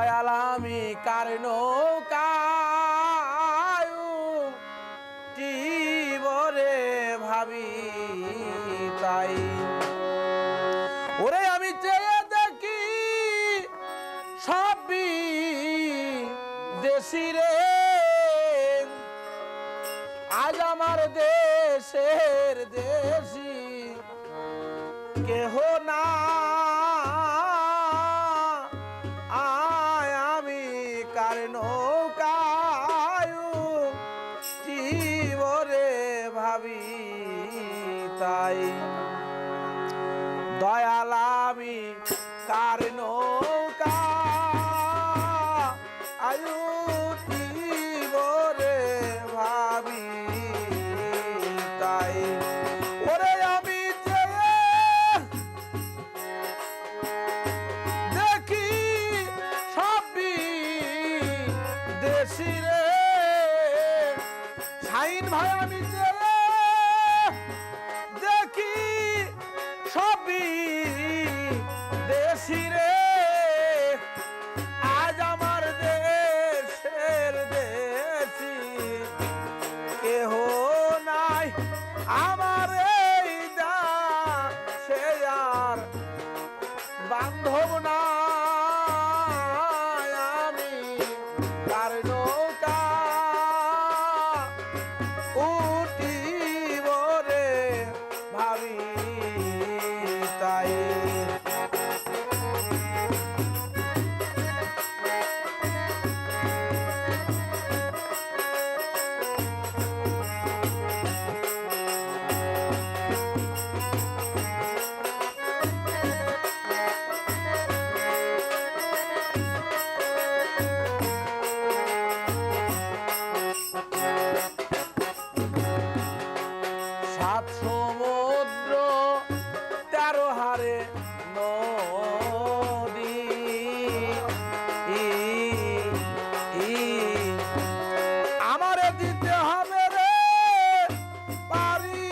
দয়াল আমি কার নৌকায় টিবরে ভাবি তাই ওরে আমি চেয়ে দেখি সবই দেশি রে আজ আমার দেশের দেশি কেহ না আয় আমি কার নৌকায় টিবরে ভাবি তাই দয়াল আমি কার নৌকা আয়ু টিবরে ভাবি তাই ওরে আমি দেখি সবই দেশি রে শাহিন ভাই আমি দেখি সবই দেশি রে আজ আমার দেশের দেশি কেহ নাই আমার এই সে আর বান্ধব না আমি কার নৌকা উঠিব রে ভাবি তাই সাত সমুদ্র 13 হারে নদী আমারে দিতে হবে রে পারি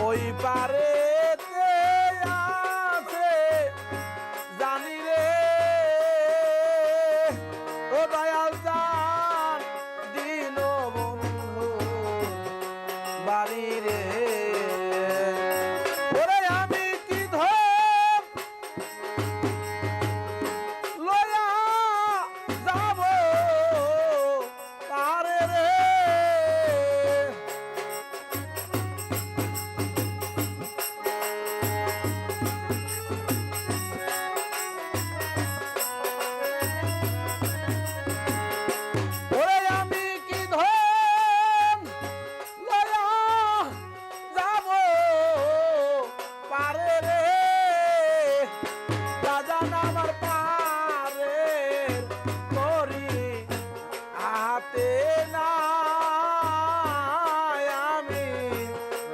ওই পারে জানি রে ও দয়াল জান দিন বন্ধু বাড়ি রে ওরে আমি কি ধর লয়া যাব পারে রে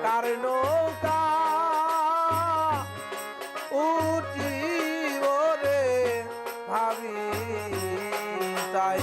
কার নৌকা উঠিব রে ভাবি তাই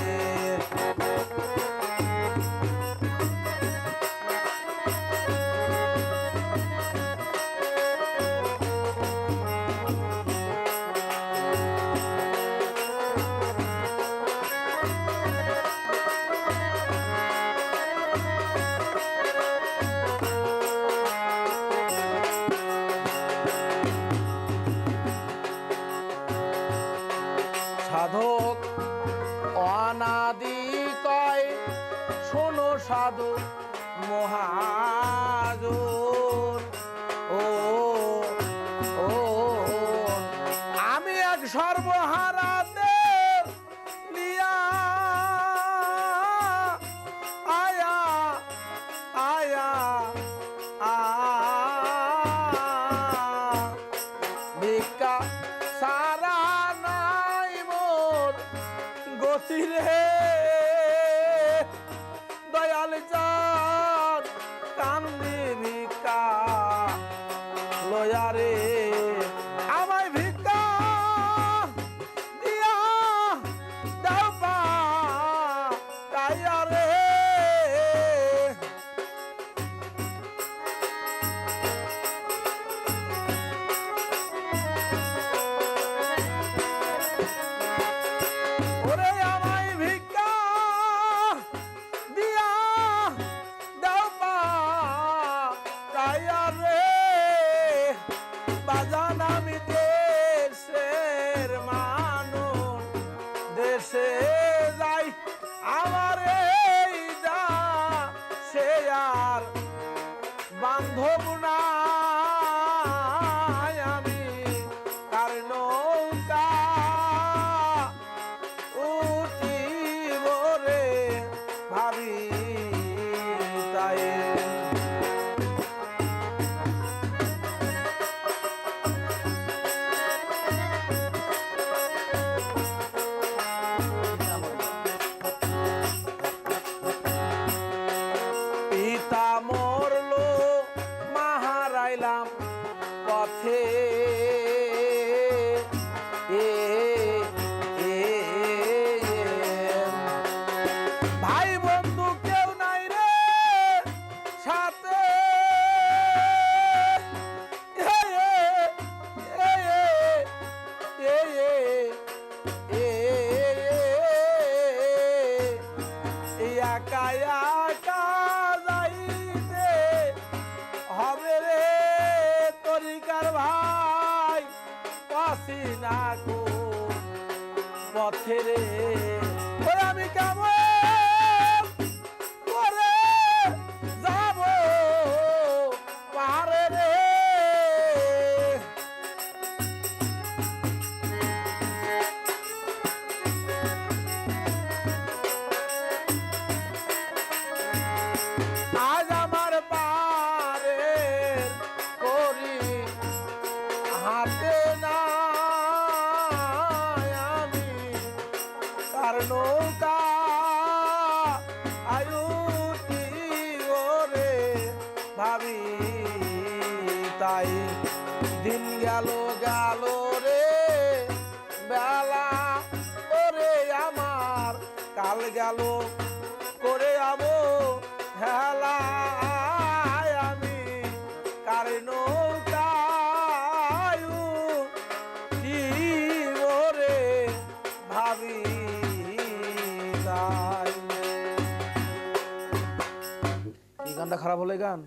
সাধক অনাদি কয় শোনো সাধু মহাজন ও ও আমি এক সর্বহারাতে লিয়া আয়া আয়া ভিক্ষা সারা নাই মোর গতি রে দয়াল চাঁদ কান্দি ভিক্ষা লয়া রে আমায় ভিক্ষা দিয়া দাও পা তাইয়া রে বান্ধব না আমি কার নৌকা উঠিব রে ভাবি তাই পিতা মরলো মা হারাইলাম পথে এ এ ভাই বন্ধু কেউ নাই রে সাথে এ এ এ এ একা একা যাইতে হবে রে তরিকার ভাই পাসি না গো পথে রে ওই আমি কেমন করে যাব পারে রে আজ আমার পারে করি হাতে না আমি কার নৌকা আয়ুটি ওরে ভাবি তাই দিন গেল গেল রে বেলা ওরে আমার কাল গেল করে আবো হেলা আমি কার নৌকায় রে ভাবি তাই। এই গানটা খারাপ হলে গান